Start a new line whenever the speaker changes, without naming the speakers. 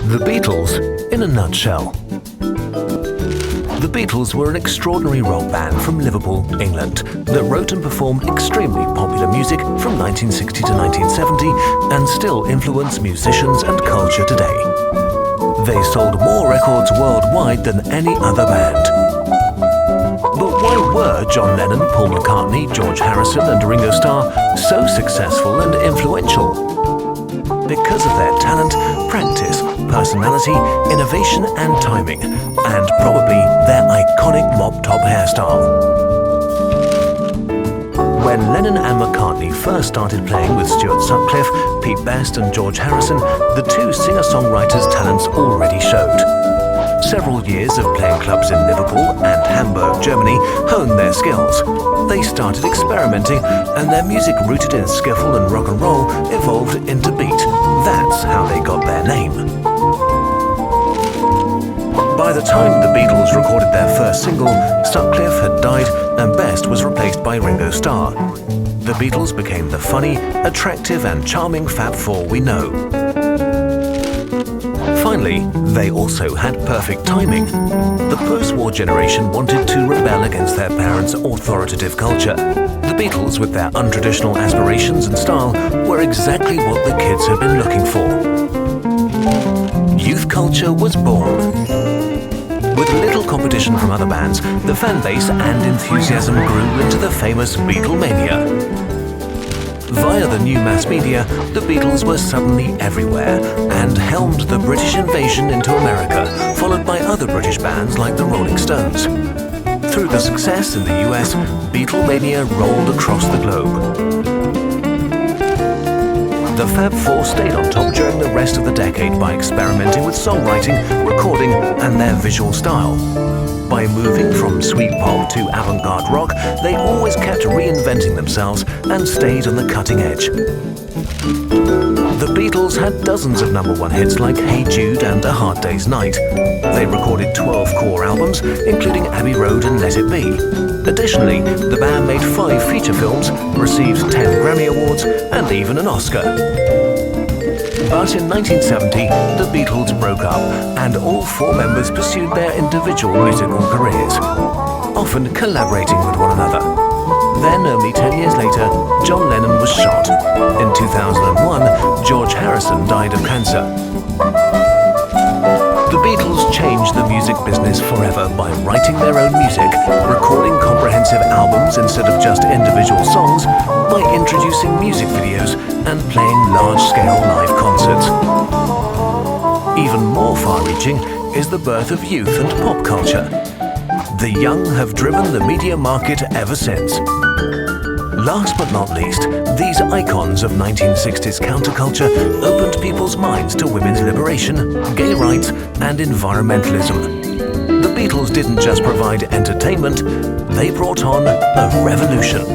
The Beatles in a nutshell. The Beatles were an extraordinary rock band from Liverpool, England, that wrote and performed extremely popular music from 1960 to 1970 and still influence musicians and culture today. They sold more records worldwide than any other band. But why were John Lennon, Paul McCartney, George Harrison and Ringo Starr so successful and influential? Because of their talent, practice, personality, innovation and timing, and probably their iconic mop-top hairstyle. When Lennon and McCartney first started playing with Stuart Sutcliffe, Pete Best and George Harrison, the two singer-songwriters' talents already showed. Several years of playing clubs in Liverpool and Hamburg, Germany, honed their skills. They started experimenting, and their music rooted in skiffle and rock and roll evolved into beat. That's how they got their name. By the time the Beatles recorded their first single, Sutcliffe had died and Best was replaced by Ringo Starr. The Beatles became the funny, attractive and charming Fab Four we know. Finally, they also had perfect timing. The post-war generation wanted to rebel against their parents' authoritative culture. The Beatles, with their untraditional aspirations and style, were exactly what the kids had been looking for. Youth culture was born. With little competition from other bands, the fan base and enthusiasm grew into the famous Beatlemania. Via the new mass media, the Beatles were suddenly everywhere and helmed the British invasion into America, followed by other British bands like the Rolling Stones. Through the success in the US, Beatlemania rolled across the globe. The Fab Four stayed on top during the rest of the decade by experimenting with songwriting, recording, and their visual style. By moving from sweet pop to avant-garde rock, they always kept reinventing themselves and stayed on the cutting edge. The Beatles had dozens of #1 hits like Hey Jude and A Hard Day's Night. They recorded 12 core albums, including Abbey Road and Let It Be. Additionally, the band made 5 feature films, received 10 Grammy Awards, and even an Oscar. But in 1970, the Beatles broke up, and all 4 members pursued their individual musical careers, often collaborating with one another. Then, only 10 years later, John Lennon was shot. In 2001, George Harrison died of cancer. The Beatles changed the music business forever by writing their own music, recording comprehensive albums instead of just individual songs, by introducing music videos and playing large-scale live concerts. Even more far-reaching is the birth of youth and pop culture. The young have driven the media market ever since. Last but not least, these icons of 1960s counterculture opened people's minds to women's liberation, gay rights, and environmentalism. The Beatles didn't just provide entertainment, they brought on a revolution.